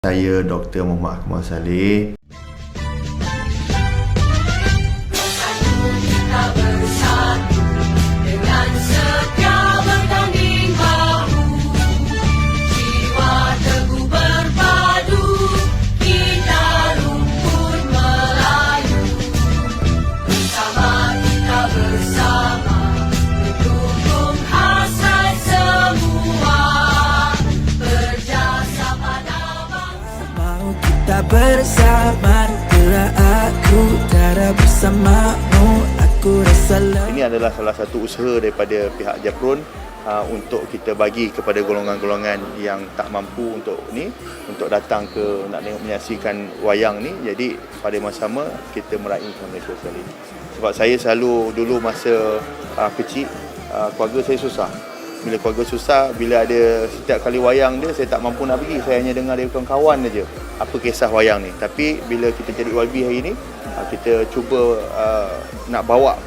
Saya Dr. Muhammad Akmal Saleh. Bersama bila aku tiada bersamamu, aku rasa Ini adalah salah satu usaha daripada pihak Japrun untuk kita bagi kepada golongan-golongan yang tak mampu untuk datang ke nak menyaksikan wayang ni. Jadi pada masa sama kita meraihkan mereka sekali. Sebab saya selalu dulu masa kecil keluarga saya susah. Bila keluarga susah, bila ada setiap kali wayang dia, saya tak mampu nak pergi. Saya hanya dengar dari kawan-kawan saja apa kisah wayang ni. Tapi bila kita jadi YB hari ni, kita cuba nak bawa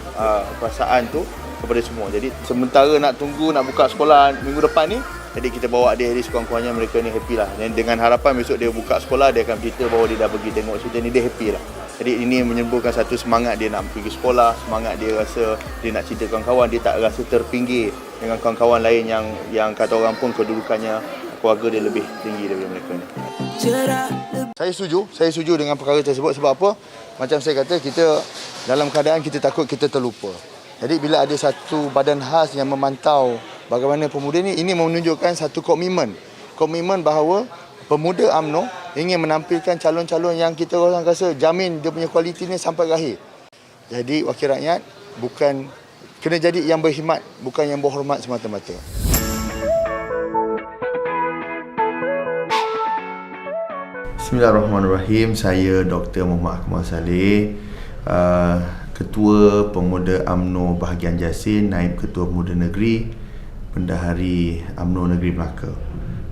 perasaan tu kepada semua. Jadi sementara nak tunggu nak buka sekolah minggu depan ni, jadi kita bawa dia sekurang-kurangnya mereka ni happy lah. Dan dengan harapan besok dia buka sekolah, dia akan cerita bahawa dia dah pergi tengok cerita ni, dia happy lah. Jadi ini menyembuhkan satu semangat dia nak pergi sekolah, semangat dia rasa dia nak cerita kawan-kawan, dia tak rasa terpinggir dengan kawan-kawan lain yang kata orang pun kedudukannya keluarga dia lebih tinggi daripada mereka ni. Saya setuju dengan perkara tersebut. Sebab apa? Macam saya kata, kita dalam keadaan kita takut kita terlupa. Jadi bila ada satu badan khas yang memantau bagaimana pemuda ini menunjukkan satu komitmen bahawa pemuda UMNO ingin menampilkan calon-calon yang kita orang rasa jamin dia punya kualiti ni sampai ke akhir. Jadi wakil rakyat bukan kena jadi yang berkhidmat, bukan yang berhormat semata-mata. Bismillahirrahmanirrahim. Saya Dr. Muhammad Akmal Saleh, Ketua Pemuda UMNO Bahagian Jasin, Naib Ketua Pemuda Negeri, Bendahari UMNO Negeri Melaka.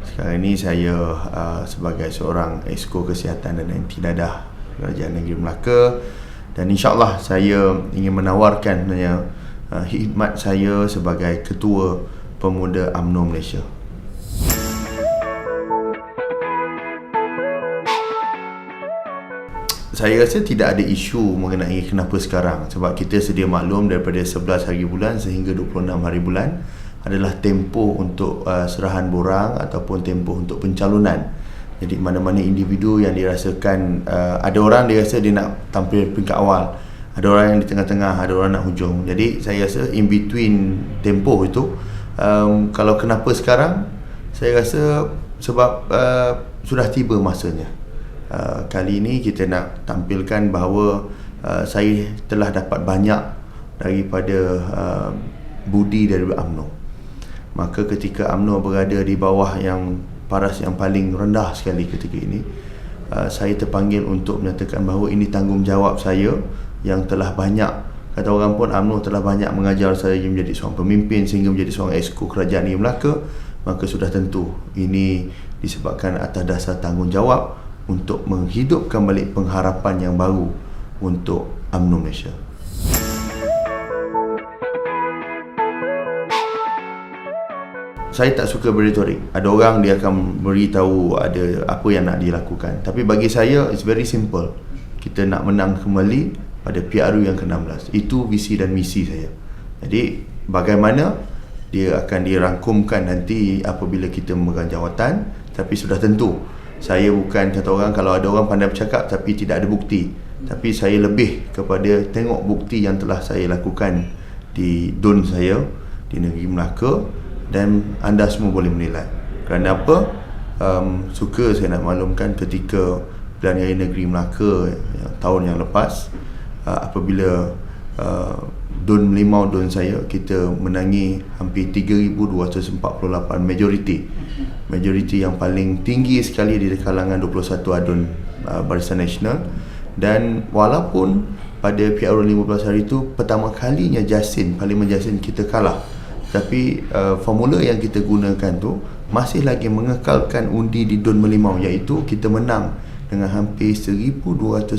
Sekarang ini saya sebagai seorang Exco Kesihatan dan Anti Dadah Kerajaan Negeri Melaka, dan insyaAllah saya ingin menawarkan khidmat saya sebagai Ketua Pemuda UMNO Malaysia. Saya rasa tidak ada isu mengenai kenapa sekarang, sebab kita sedia maklum daripada 11 hari bulan sehingga 26 hari bulan adalah tempoh untuk serahan borang ataupun tempoh untuk pencalonan. Jadi mana-mana individu yang dirasakan ada orang dia rasa dia nak tampil peringkat awal, ada orang yang di tengah-tengah, ada orang nak hujung. Jadi saya rasa in between tempoh itu, kalau kenapa sekarang, saya rasa sebab sudah tiba masanya. Kali ini kita nak tampilkan bahawa saya telah dapat banyak daripada budi daripada UMNO. Maka ketika UMNO berada di bawah yang paras yang paling rendah sekali ketika ini, saya terpanggil untuk menyatakan bahawa ini tanggungjawab saya yang telah banyak, kata orang pun UMNO telah banyak mengajar saya menjadi seorang pemimpin sehingga menjadi seorang Exco Kerajaan Negeri Melaka. Maka sudah tentu ini disebabkan atas dasar tanggungjawab untuk menghidupkan balik pengharapan yang baru untuk UMNO Malaysia. Saya tak suka berretorik. Ada orang dia akan beritahu ada apa yang nak dilakukan. Tapi bagi saya, it's very simple. Kita nak menang kembali pada PRU yang ke-16. Itu visi dan misi saya. Jadi, bagaimana dia akan dirangkumkan nanti apabila kita memegang jawatan. Tapi sudah tentu, saya bukan kata orang, kalau ada orang pandai bercakap tapi tidak ada bukti. Tapi saya lebih kepada tengok bukti yang telah saya lakukan di DUN saya, di Negeri Melaka. Dan anda semua boleh menilai. Kerana apa? Suka saya nak maklumkan ketika Pilihan Raya Negeri Melaka tahun yang lepas, apabila DUN Melimau DUN saya, kita menangi hampir 3,248 majoriti yang paling tinggi sekali di kalangan 21 ADUN Barisan Nasional. Dan walaupun pada PRU 15 hari itu pertama kalinya Parlimen Jasin kita kalah, tapi formula yang kita gunakan tu masih lagi mengekalkan undi di DUN Melimau, iaitu kita menang dengan hampir 1,200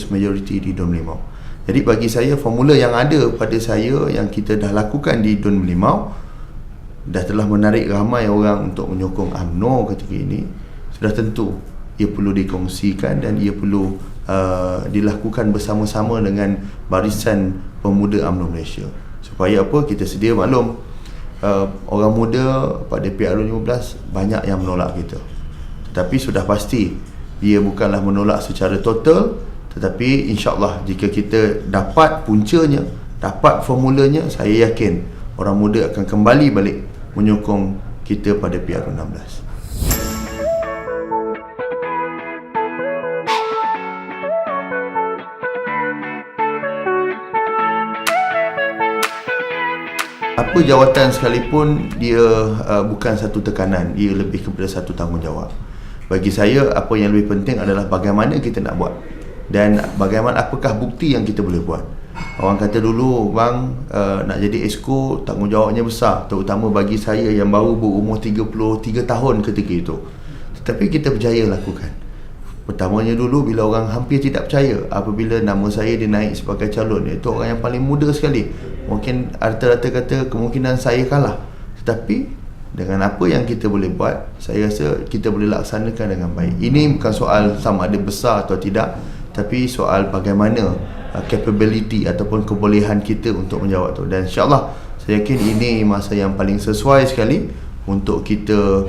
majoriti di DUN Melimau. Jadi bagi saya, formula yang ada pada saya yang kita dah lakukan di DUN Melimau dah telah menarik ramai orang untuk menyokong UMNO ketika ini. Sudah tentu ia perlu dikongsikan dan ia perlu dilakukan bersama-sama dengan Barisan Pemuda UMNO Malaysia. Supaya apa? Kita sedia maklum, orang muda pada PRU 15 banyak yang menolak kita. Tetapi sudah pasti dia bukanlah menolak secara total, tetapi insya-Allah jika kita dapat puncanya, dapat formulanya, saya yakin orang muda akan kembali balik menyokong kita pada PRU 16. Apa jawatan sekalipun, dia bukan satu tekanan, ia lebih kepada satu tanggungjawab. Bagi saya, apa yang lebih penting adalah bagaimana kita nak buat dan bagaimana, apakah bukti yang kita boleh buat. Orang kata dulu, bang, nak jadi exco tanggungjawabnya besar, terutama bagi saya yang baru berumur 33 tahun ketika itu. Tetapi kita berjaya lakukan. Pertamanya dulu, bila orang hampir tidak percaya apabila nama saya dinaik sebagai calon, iaitu orang yang paling muda sekali, mungkin rata-rata kata kemungkinan saya kalah. Tetapi dengan apa yang kita boleh buat, saya rasa kita boleh laksanakan dengan baik. Ini bukan soal sama ada besar atau tidak, tapi soal bagaimana capability ataupun kebolehan kita untuk menjawab tu. Dan insyaAllah saya yakin ini masa yang paling sesuai sekali untuk kita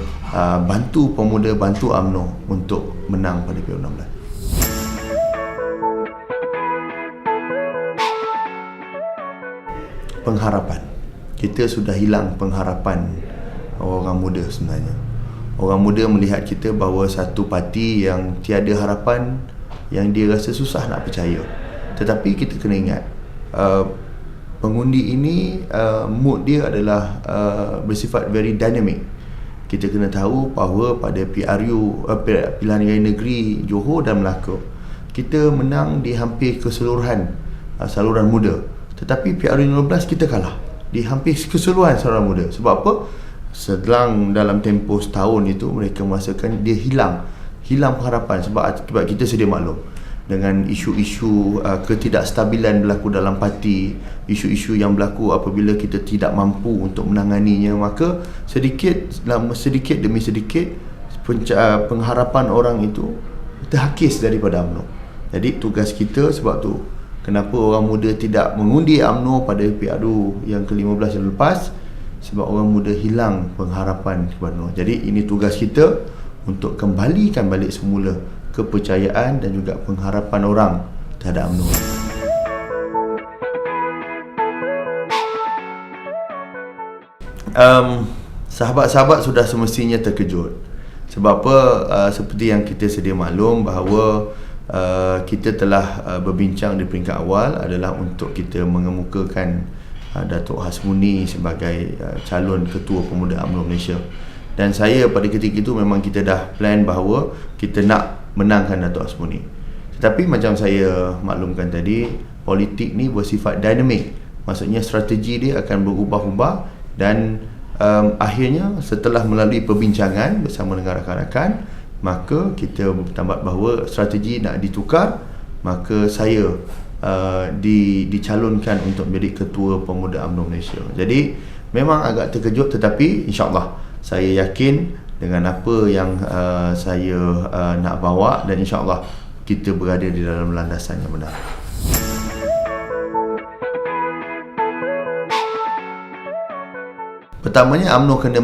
bantu pemuda, bantu UMNO untuk menang pada PRU 16. Pengharapan. Kita sudah hilang pengharapan orang muda sebenarnya. Orang muda melihat kita bahawa satu parti yang tiada harapan, yang dia rasa susah nak percaya. Tetapi kita kena ingat, pengundi ini mood dia adalah bersifat very dynamic. Kita kena tahu bahawa pada PRU, Pilihan Raya Negeri Johor dan Melaka, kita menang di hampir keseluruhan saluran muda. Tetapi PRU 15 kita kalah di hampir keseluruhan saluran muda. Sebab apa? Selang dalam tempoh setahun itu, mereka merasakan dia hilang pengharapan. Sebab kita sedia maklum dengan isu-isu ketidakstabilan berlaku dalam parti, isu-isu yang berlaku apabila kita tidak mampu untuk menanganinya, maka sedikit demi sedikit pengharapan orang itu terhakis daripada UMNO. Jadi tugas kita, sebab tu kenapa orang muda tidak mengundi UMNO pada PRU yang ke-15 yang lepas, sebab orang muda hilang pengharapan kepada UMNO. Jadi ini tugas kita untuk kembalikan balik semula kepercayaan dan juga pengharapan orang terhadap UMNO. Sahabat-sahabat sudah semestinya terkejut. Sebab apa? Seperti yang kita sedia maklum bahawa kita telah berbincang di peringkat awal adalah untuk kita mengemukakan Datuk Hasmuni sebagai calon Ketua Pemuda UMNO Malaysia. Dan saya pada ketika itu memang kita dah plan bahawa kita nak menangkan Datuk Hasmuni. Tetapi macam saya maklumkan tadi, politik ni bersifat dinamik. Maksudnya strategi dia akan berubah-ubah dan akhirnya setelah melalui perbincangan bersama dengan rakan-rakan, maka kita berpendapat bahawa strategi nak ditukar, maka saya dicalonkan untuk menjadi Ketua Pemuda UMNO Malaysia. Jadi memang agak terkejut, tetapi insya-Allah saya yakin dengan apa yang saya nak bawa, dan insya-Allah kita berada di dalam landasan yang benar. Pertamanya, UMNO kena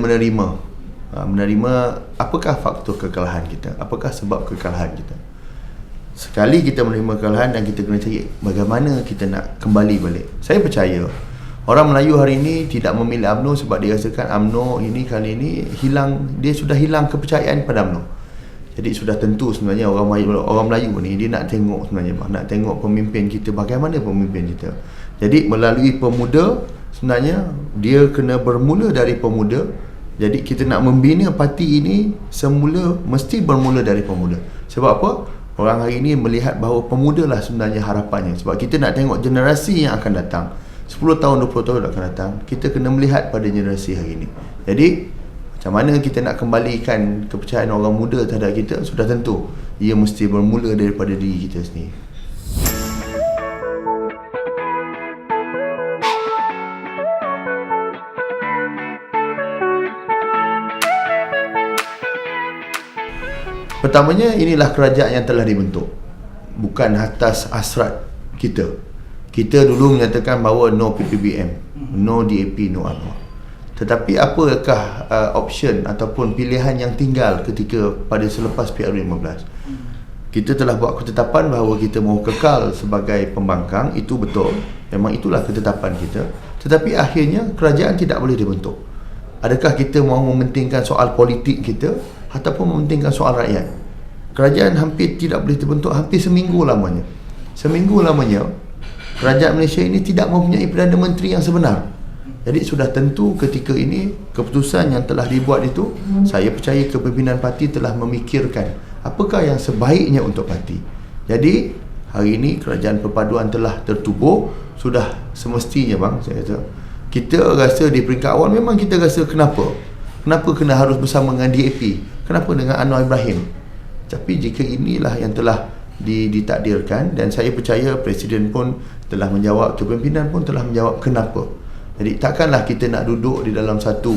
menerima apakah faktor kekalahan kita, apakah sebab kekalahan kita. Sekali kita menerima kekalahan, dan kita kena cari bagaimana kita nak kembali balik. Saya percaya orang Melayu hari ini tidak memilih UMNO sebab dia rasakan UMNO ini kali ini dia sudah hilang kepercayaan pada UMNO. Jadi sudah tentu sebenarnya orang Melayu ni dia nak tengok sebenarnya, nak tengok pemimpin kita, bagaimana pemimpin kita. Jadi melalui pemuda, sebenarnya dia kena bermula dari pemuda. Jadi kita nak membina parti ini semula mesti bermula dari pemuda. Sebab apa? Orang hari ini melihat bahawa pemuda lah sebenarnya harapannya. Sebab kita nak tengok generasi yang akan datang, 10 tahun, 20 tahun akan datang, kita kena melihat pada generasi hari ini. Jadi macam mana kita nak kembalikan kepercayaan orang muda terhadap kita, sudah tentu ia mesti bermula daripada diri kita sendiri. Pertamanya, inilah kerajaan yang telah dibentuk, bukan atas hasrat kita. Kita dulu menyatakan bahawa no PPBM, no DAP, no UMNO. Tetapi apakah option ataupun pilihan yang tinggal ketika pada selepas PRU15? Kita telah buat ketetapan bahawa kita mahu kekal sebagai pembangkang. Itu betul, memang itulah ketetapan kita. Tetapi akhirnya kerajaan tidak boleh dibentuk. Adakah kita mahu mementingkan soal politik kita ataupun mementingkan soal rakyat? Kerajaan hampir tidak boleh terbentuk hampir seminggu lamanya. Kerajaan Malaysia ini tidak mempunyai Perdana Menteri yang sebenar. Jadi sudah tentu ketika ini keputusan yang telah dibuat itu, saya percaya kepimpinan parti telah memikirkan apakah yang sebaiknya untuk parti. Jadi hari ini kerajaan perpaduan telah tertubuh. Sudah semestinya bang, saya kata, kita rasa di peringkat awal memang kita rasa kenapa kena harus bersama dengan DAP, kenapa dengan Anwar Ibrahim. Tapi jika inilah yang telah ditakdirkan, dan saya percaya Presiden pun telah menjawab, kepimpinan pun telah menjawab kenapa. Jadi takkanlah kita nak duduk di dalam satu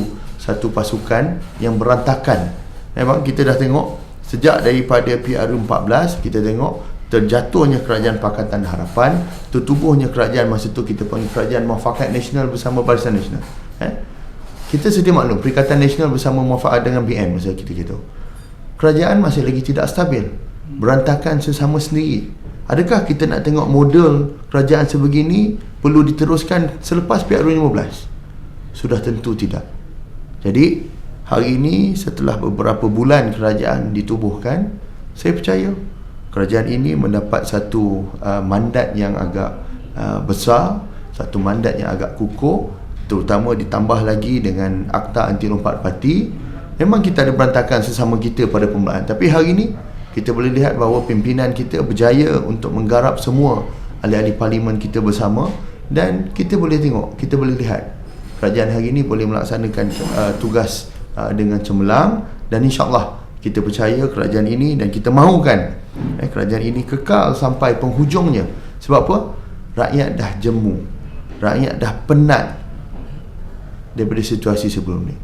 pasukan yang berantakan. Memang kita dah tengok sejak daripada PRU14, kita tengok terjatuhnya kerajaan Pakatan Harapan, tertubuhnya kerajaan masa tu kita panggil kerajaan Muafakat Nasional bersama Barisan Nasional. Kita sedia maklum Perikatan Nasional bersama Muafakat dengan BN masa kita. Kerajaan masih lagi tidak stabil, berantakan sesama sendiri. Adakah kita nak tengok model kerajaan sebegini perlu diteruskan selepas PRU15? Sudah tentu tidak. Jadi hari ini setelah beberapa bulan kerajaan ditubuhkan, saya percaya kerajaan ini mendapat satu mandat yang agak besar, satu mandat yang agak kukuh, terutama ditambah lagi dengan Akta Anti Lompat Parti. Memang kita ada berantakan sesama kita pada permulaan, tapi hari ini kita boleh lihat bahawa pimpinan kita berjaya untuk menggarap semua ahli-ahli parlimen kita bersama, dan kita boleh tengok, kita boleh lihat kerajaan hari ini boleh melaksanakan tugas dengan cemerlang, dan insya-Allah kita percaya kerajaan ini, dan kita mahukan kerajaan ini kekal sampai penghujungnya. Sebab apa? Rakyat dah jemu, rakyat dah penat daripada situasi sebelum ni.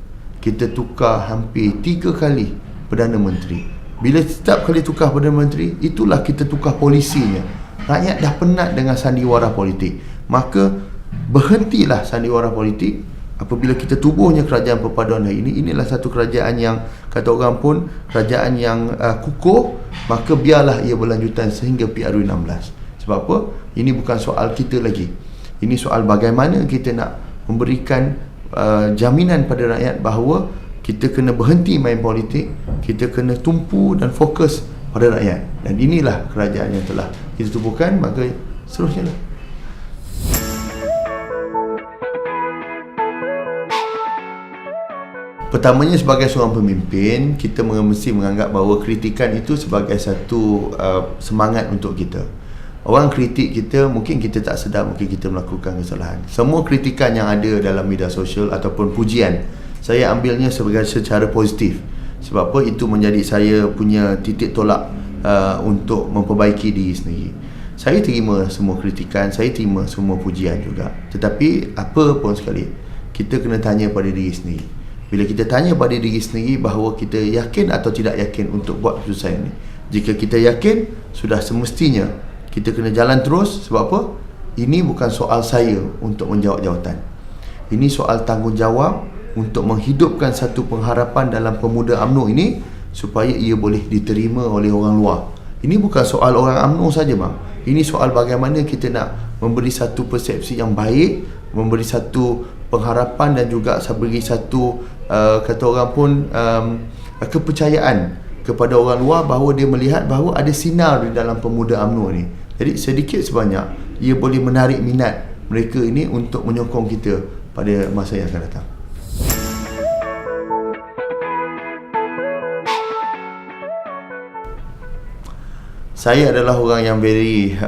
Kita tukar hampir 3 kali Perdana Menteri. Bila setiap kali tukar Perdana Menteri, itulah kita tukar polisinya. Rakyat dah penat dengan sandiwara politik. Maka berhentilah sandiwara politik. Apabila kita tubuhnya kerajaan perpaduan hari ini, inilah satu kerajaan yang kata orang pun kerajaan yang kukuh, maka biarlah ia berlanjutan sehingga PRU16. Sebab apa? Ini bukan soal kita lagi. Ini soal bagaimana kita nak memberikan jaminan pada rakyat bahawa kita kena berhenti main politik, kita kena tumpu dan fokus pada rakyat. Dan inilah kerajaan yang telah kita tubuhkan, maka seterusnya lah. Pertamanya, sebagai seorang pemimpin, kita mesti menganggap bahawa kritikan itu sebagai satu semangat untuk kita. Orang kritik kita, mungkin kita tak sedar, mungkin kita melakukan kesalahan. Semua kritikan yang ada dalam media sosial ataupun pujian, saya ambilnya secara positif. Sebab apa? Itu menjadi saya punya titik tolak untuk memperbaiki diri sendiri. Saya terima semua kritikan, saya terima semua pujian juga. Tetapi apa pun sekali, kita kena tanya pada diri sendiri. Bila kita tanya pada diri sendiri bahawa kita yakin atau tidak yakin untuk buat keputusan ini. Jika kita yakin, sudah semestinya kita kena jalan terus. Sebab apa? Ini bukan soal saya untuk menjawab jawatan. Ini soal tanggungjawab untuk menghidupkan satu pengharapan dalam pemuda UMNO ini supaya ia boleh diterima oleh orang luar. Ini bukan soal orang UMNO saja bang. Ini soal bagaimana kita nak memberi satu persepsi yang baik, memberi satu pengharapan, dan juga beri satu kata orang pun kepercayaan kepada orang luar bahawa dia melihat bahawa ada sinar di dalam pemuda UMNO ni. Jadi sedikit sebanyak ia boleh menarik minat mereka ini untuk menyokong kita pada masa yang akan datang. Saya adalah orang yang very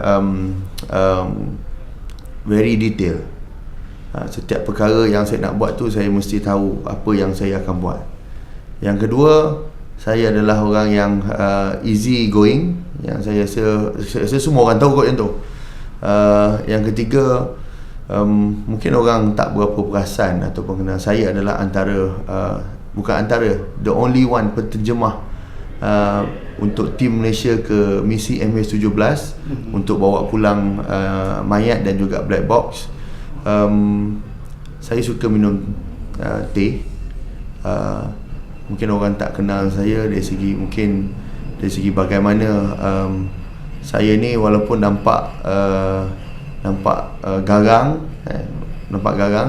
detail. Setiap perkara yang saya nak buat tu, saya mesti tahu apa yang saya akan buat. Yang kedua, saya adalah orang yang easy going. Yang saya semua orang tahu kot yang tu. Yang ketiga, mungkin orang tak berapa perasan ataupun kenal, saya adalah the only one penterjemah untuk tim Malaysia ke misi MH17 untuk bawa pulang mayat dan juga black box. Saya suka minum teh. Mungkin orang tak kenal saya dari segi bagaimana saya ni walaupun nampak garang,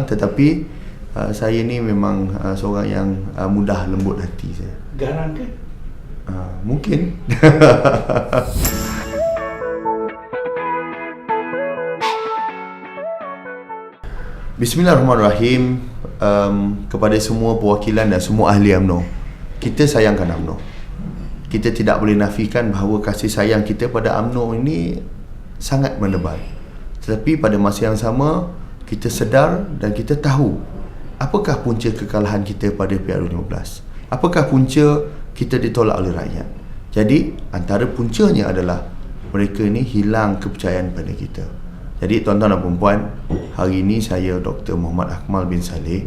tetapi saya ni memang seorang yang mudah lembut hati saya. Garang ke? Mungkin. Bismillahirrahmanirrahim. Kepada semua perwakilan dan semua ahli UMNO, kita sayangkan UMNO. Kita tidak boleh nafikan bahawa kasih sayang kita pada UMNO ini sangat menebal. Tetapi pada masa yang sama, kita sedar dan kita tahu apakah punca kekalahan kita pada PRU15. Apakah punca kita ditolak oleh rakyat. Jadi antara puncanya adalah mereka ni hilang kepercayaan pada kita. Jadi tuan-tuan dan puan-puan, hari ini saya Dr. Muhammad Akmal bin Saleh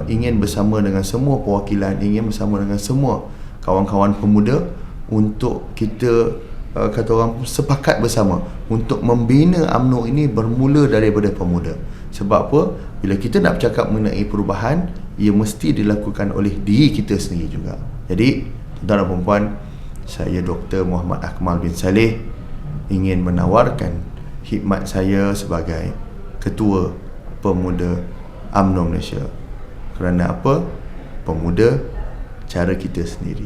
ingin bersama dengan semua perwakilan, ingin bersama dengan semua kawan-kawan pemuda untuk kita kata orang sepakat bersama untuk membina UMNO ini bermula daripada pemuda. Sebab apa? Bila kita nak bercakap mengenai perubahan, ia mesti dilakukan oleh diri kita sendiri juga. Jadi tuan-tuan dan puan-puan, saya Dr. Muhammad Akmal bin Saleh ingin menawarkan khidmat saya sebagai Ketua Pemuda UMNO Malaysia. Kerana apa? Pemuda cara kita sendiri.